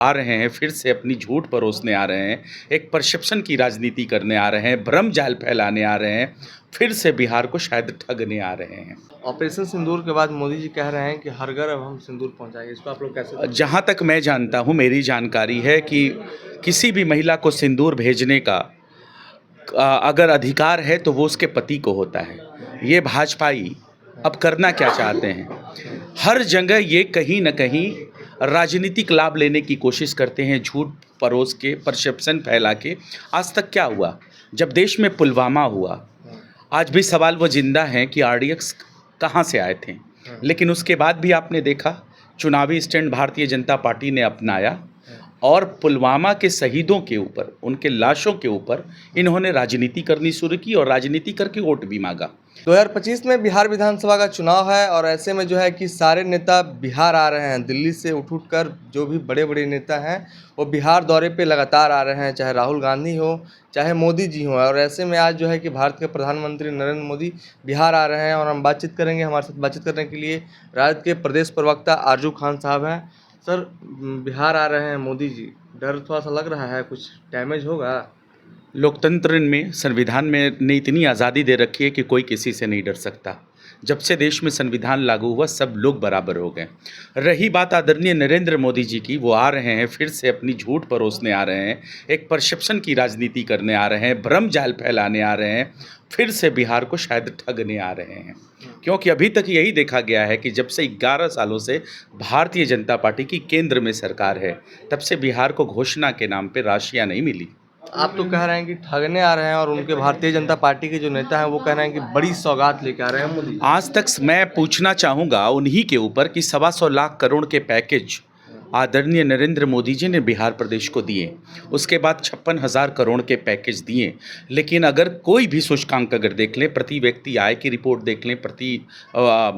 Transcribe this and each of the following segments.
आ रहे हैं, फिर से अपनी झूठ परोसने आ रहे हैं, एक परसेप्शन की राजनीति करने आ रहे हैं, भ्रम जाल फैलाने आ रहे हैं, फिर से बिहार को शायद ठगने आ रहे हैं। ऑपरेशन सिंदूर के बाद मोदी जी कह रहे हैं कि हर घर अब हम सिंदूर पहुंचाएंगे, इसको आप लोग कैसे? जहाँ तक मैं जानता हूँ, मेरी जानकारी है कि किसी भी महिला को सिंदूर भेजने का अगर अधिकार है तो वो उसके पति को होता है। ये भाजपाई अब करना क्या चाहते हैं? हर जगह ये कहीं न कहीं राजनीतिक लाभ लेने की कोशिश करते हैं, झूठ परोस के, परसेप्शन फैला के। आज तक क्या हुआ? जब देश में पुलवामा हुआ, आज भी सवाल वो जिंदा हैं कि आरडीएक्स कहाँ से आए थे। लेकिन उसके बाद भी आपने देखा, चुनावी स्टैंड भारतीय जनता पार्टी ने अपनाया और पुलवामा के शहीदों के ऊपर, उनके लाशों के ऊपर इन्होंने राजनीति करनी शुरू की और राजनीति करके वोट भी मांगा। 2025 में बिहार विधानसभा का चुनाव है और ऐसे में जो है कि सारे नेता बिहार आ रहे हैं। दिल्ली से उठ कर जो भी बड़े बड़े नेता हैं वो बिहार दौरे पे लगातार आ रहे हैं, चाहे राहुल गांधी हो, चाहे मोदी जी हो। और ऐसे में आज जो है कि भारत के प्रधानमंत्री नरेंद्र मोदी बिहार आ रहे हैं और हम बातचीत करेंगे। हमारे साथ बातचीत करने के लिए राजद के प्रदेश प्रवक्ता आरजू खान साहब हैं। सर, बिहार आ रहे हैं मोदी जी, डर थोड़ा सा लग रहा है, कुछ डैमेज होगा? लोकतंत्र में, संविधान में ने इतनी आज़ादी दे रखी है कि कोई किसी से नहीं डर सकता। जब से देश में संविधान लागू हुआ, सब लोग बराबर हो गए। रही बात आदरणीय नरेंद्र मोदी जी की, वो आ रहे हैं, फिर से अपनी झूठ परोसने आ रहे हैं, एक परसेप्शन की राजनीति करने आ रहे हैं, भ्रम जाल फैलाने आ रहे हैं, फिर से बिहार को शायद ठगने आ रहे हैं। क्योंकि अभी तक यही देखा गया है कि जब से 11 सालों से भारतीय जनता पार्टी की केंद्र में सरकार है, तब से बिहार को घोषणा के नाम पर राशियाँ नहीं मिली। आप तो कह रहे हैं कि ठगने आ रहे हैं और उनके भारतीय जनता पार्टी के जो नेता हैं वो कह रहे हैं कि बड़ी सौगात लेके आ रहे हैं मोदी। आज तक मैं पूछना चाहूँगा उन्हीं के ऊपर कि 125 लाख करोड़ के पैकेज आदरणीय नरेंद्र मोदी जी ने बिहार प्रदेश को दिए, उसके बाद 56,000 करोड़ के पैकेज दिए। लेकिन अगर कोई भी सूचकांक अगर देख लें, प्रति व्यक्ति आय की रिपोर्ट देख लें,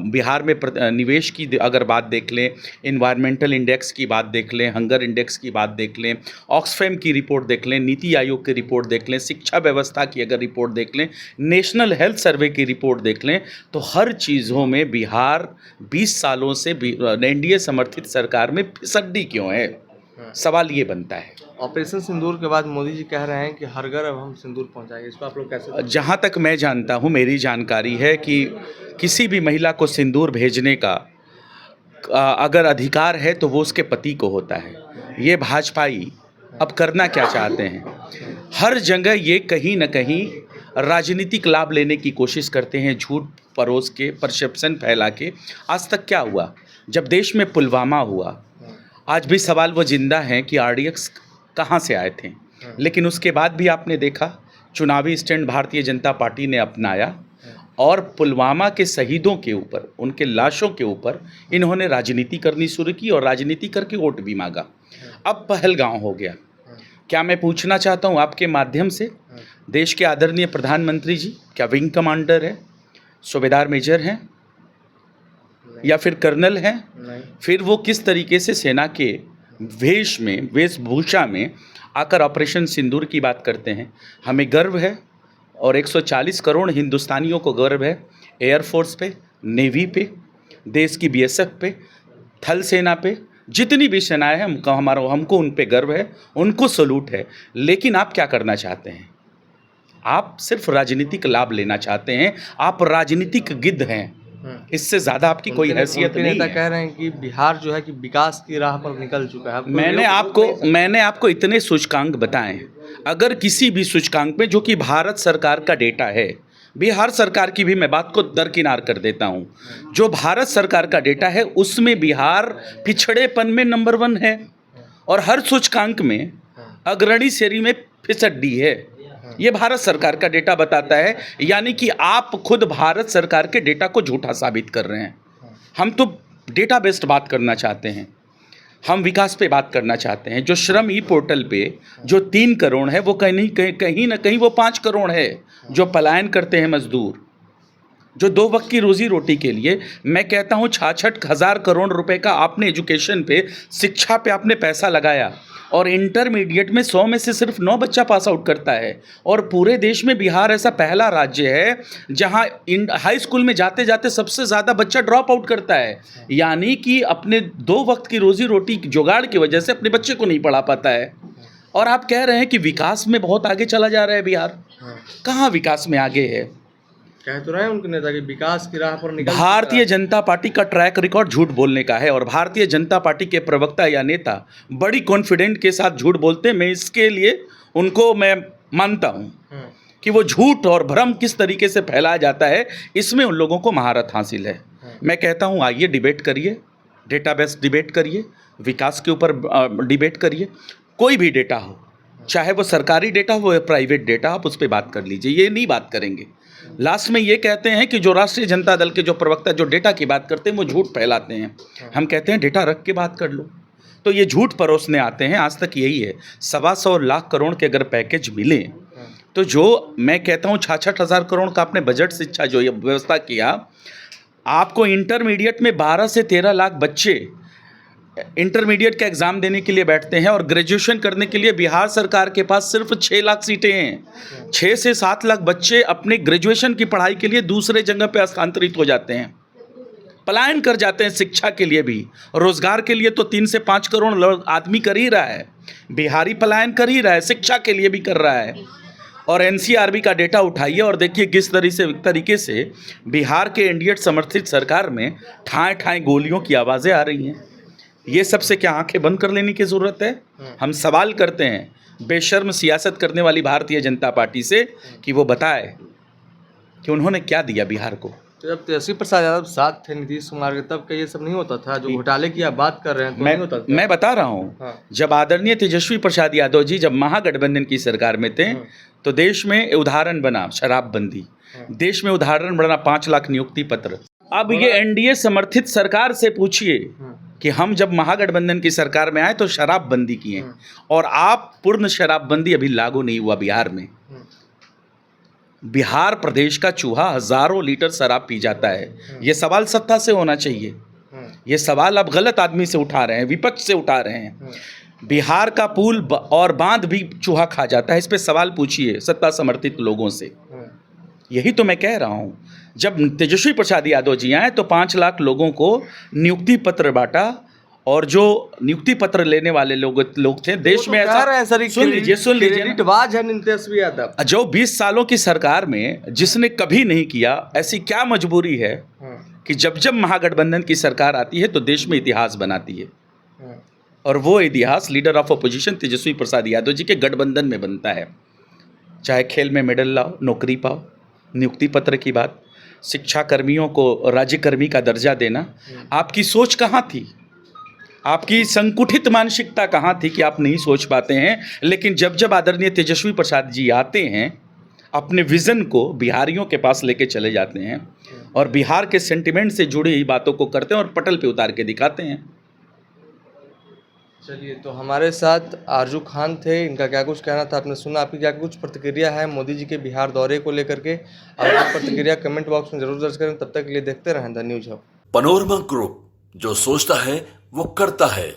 बिहार में निवेश की अगर बात देख लें, इन्वायरमेंटल इंडेक्स की बात देख लें, हंगर इंडेक्स की बात देख लें, ऑक्सफैम की रिपोर्ट देख लें, नीति आयोग की रिपोर्ट देख लें, शिक्षा व्यवस्था की अगर रिपोर्ट देख लें, नेशनल हेल्थ सर्वे की रिपोर्ट देख लें, तो हर चीज़ों में बिहार 20 सालों से एनडीए समर्थित सरकार में फिसड्डी क्यों है? सवाल ये बनता है। ऑपरेशन सिंदूर के बाद मोदी जी कह रहे हैं कि हर घर अब हम सिंदूर पहुंचाएंगे, इसको आप लोग कैसे? जहाँ तक मैं जानता हूँ, मेरी जानकारी है कि किसी भी महिला को सिंदूर भेजने का अगर अधिकार है तो वो उसके पति को होता है। ये भाजपाई अब करना क्या चाहते हैं? हर जगह ये कहीं न कहीं राजनीतिक लाभ लेने की कोशिश करते हैं, झूठ परोस के, परसेप्शन फैला के। आज तक क्या हुआ? जब देश में पुलवामा हुआ, आज भी सवाल वो जिंदा हैं कि आरडीएक्स कहाँ से आए थे। लेकिन उसके बाद भी आपने देखा, चुनावी स्टैंड भारतीय जनता पार्टी ने अपनाया और पुलवामा के शहीदों के ऊपर, उनके लाशों के ऊपर इन्होंने राजनीति करनी शुरू की और राजनीति करके वोट भी मांगा। अब पहलगांव हो गया। क्या मैं पूछना चाहता हूँ आपके माध्यम से, देश के आदरणीय प्रधानमंत्री जी क्या विंग कमांडर है, सूबेदार मेजर हैं या फिर कर्नल हैं? फिर वो किस तरीके से सेना के वेशभूषा में आकर ऑपरेशन सिंदूर की बात करते हैं? हमें गर्व है और 140 करोड़ हिंदुस्तानियों को गर्व है एयरफोर्स पे, नेवी पे, देश की बीएसएफ पे, थल सेना पे, जितनी भी सेनाएं हैं हमको उन पे गर्व है, उनको सलूट है। लेकिन आप क्या करना चाहते हैं? आप सिर्फ राजनीतिक लाभ लेना चाहते हैं। आप राजनीतिक गिद्ध हैं, इससे ज़्यादा आपकी कोई हैसियत नहीं नेता है। कह रहे हैं कि बिहार जो है कि विकास की राह पर निकल चुका है। मैंने आपको इतने सूचकांक बताएं। अगर किसी भी सूचकांक में, जो कि भारत सरकार का डेटा है, बिहार सरकार की भी मैं बात को दरकिनार कर देता हूं, जो भारत सरकार का डेटा है उसमें बिहार पिछड़ेपन में नंबर 1 है और हर सूचकांक में अग्रणी श्रेणी में फिसड्डी है। ये भारत सरकार का डेटा बताता है। यानी कि आप खुद भारत सरकार के डेटा को झूठा साबित कर रहे हैं। हम तो डेटा बेस्ड बात करना चाहते हैं, हम विकास पे बात करना चाहते हैं। जो श्रम ई पोर्टल पे जो 3 करोड़ है, वो कहीं ना कहीं वो 5 करोड़ है जो पलायन करते हैं मजदूर, जो 2 वक्त की रोजी रोटी के लिए। मैं कहता हूँ 66,000 करोड़ रुपए का आपने एजुकेशन पे, शिक्षा पे आपने पैसा लगाया और इंटरमीडिएट में 100 में से सिर्फ 9 बच्चा पास आउट करता है। और पूरे देश में बिहार ऐसा पहला राज्य है जहां हाई स्कूल में जाते जाते सबसे ज़्यादा बच्चा ड्रॉप आउट करता है, यानी कि अपने 2 वक्त की रोजी रोटी जुगाड़ की वजह से अपने बच्चे को नहीं पढ़ा पाता है। और आप कह रहे हैं कि विकास में बहुत आगे चला जा रहा है बिहार। कहाँ विकास में आगे है? कह तो रहे हैं उनके नेता कि विकास की राह पर निकल भारतीय जनता पार्टी का ट्रैक रिकॉर्ड झूठ बोलने का है, और भारतीय जनता पार्टी के प्रवक्ता या नेता बड़ी कॉन्फिडेंट के साथ झूठ बोलते हैं। मैं इसके लिए उनको मैं मानता हूं कि वो झूठ और भ्रम किस तरीके से फैलाया जाता है, इसमें उन लोगों को महारत हासिल है। मैं कहता हूं आइए डिबेट करिए, डेटाबेस डिबेट करिए, विकास के ऊपर डिबेट करिए। कोई भी डेटा हो, चाहे वो सरकारी डेटा हो या प्राइवेट डेटा, आप उस पर बात कर लीजिए। ये नहीं बात करेंगे, लास्ट में ये कहते हैं कि जो राष्ट्रीय जनता दल के जो प्रवक्ता जो डेटा की बात करते हैं वो झूठ फैलाते हैं। हम कहते हैं डेटा रख के बात कर लो। तो ये झूठ परोसने आते हैं। आज तक यही है, 125 लाख करोड़ के अगर पैकेज मिले तो जो मैं कहता हूँ 66,000 करोड़ का आपने बजट शिक्षा जो ये व्यवस्था किया, आपको इंटरमीडिएट में 12 से 13 लाख बच्चे इंटरमीडिएट का एग्ज़ाम देने के लिए बैठते हैं, और ग्रेजुएशन करने के लिए बिहार सरकार के पास सिर्फ 6 लाख सीटें हैं। 6 से 7 लाख बच्चे अपने ग्रेजुएशन की पढ़ाई के लिए दूसरे जगह पे स्थानांतरित हो जाते हैं, पलायन कर जाते हैं। शिक्षा के लिए भी, रोज़गार के लिए तो 3 से 5 करोड़ आदमी कर ही रहा है, बिहारी पलायन कर ही रहा है, शिक्षा के लिए भी कर रहा है। और एनसीआरबी का डेटा उठाइए और देखिए किस तरीके से बिहार के एनडीए समर्थित सरकार में ठाए ठाए गोलियों की आवाज़ें आ रही हैं। ये सबसे क्या आंखें बंद कर लेने की ज़रूरत है? हम सवाल करते हैं बेशर्म सियासत करने वाली भारतीय जनता पार्टी से कि वो बताए कि उन्होंने क्या दिया बिहार को। तो जब तेजस्वी प्रसाद यादव साथ थे नीतीश कुमार के, तब क्या ये सब नहीं होता था? जो घोटाले की आप बात कर रहे हैं तो नहीं होता था? मैं बता रहा हूँ, जब आदरणीय तेजस्वी प्रसाद यादव जी जब महागठबंधन की सरकार में थे तो देश में उदाहरण बना शराबबंदी, देश में उदाहरण बना 5 लाख नियुक्ति पत्र। अब ये एनडीए समर्थित सरकार से पूछिए कि हम जब महागठबंधन की सरकार में आए तो शराबबंदी किए, और आप पूर्ण शराबबंदी अभी लागू नहीं हुआ बिहार में। बिहार प्रदेश का चूहा हजारों लीटर शराब पी जाता है। ये सवाल सत्ता से होना चाहिए। ये सवाल आप गलत आदमी से उठा रहे हैं, विपक्ष से उठा रहे हैं। बिहार का पुल और बांध भी चूहा खा जाता है, इस पे सवाल पूछिए सत्ता समर्थित लोगों से। यही तो मैं कह रहा हूँ, जब तेजस्वी प्रसाद यादव जी आए तो 5 लाख लोगों को नियुक्ति पत्र बांटा, और जो नियुक्ति पत्र लेने वाले लोग थे देश में, ऐसा सुन लीजिए क्रेडिटबाज है तेजस्वी यादव। जो 20 सालों की सरकार में जिसने कभी नहीं किया, ऐसी क्या मजबूरी है कि जब जब महागठबंधन की सरकार आती है तो देश में इतिहास बनाती है, और वो इतिहास leader of opposition Tejashwi Prasad Yadav ji के गठबंधन में बनता है। चाहे खेल में मेडल लाओ, नौकरी पाओ, नियुक्ति पत्र की बात, शिक्षा कर्मियों को राज्यकर्मी का दर्जा देना, आपकी सोच कहाँ थी? आपकी संकुचित मानसिकता कहाँ थी कि आप नहीं सोच पाते हैं? लेकिन जब जब आदरणीय तेजस्वी प्रसाद जी आते हैं, अपने विज़न को बिहारियों के पास लेके चले जाते हैं और बिहार के सेंटिमेंट से जुड़ी हुई बातों को करते हैं और पटल पे उतार के दिखाते हैं। चलिए, तो हमारे साथ आरजू खान थे, इनका क्या कुछ कहना था आपने सुना। आपकी क्या कुछ प्रतिक्रिया है मोदी जी के बिहार दौरे को लेकर के? अपनी प्रतिक्रिया कमेंट बॉक्स में जरूर दर्ज करें। तब तक के लिए देखते रहें the news hub. Panorama group, जो सोचता है वो करता है।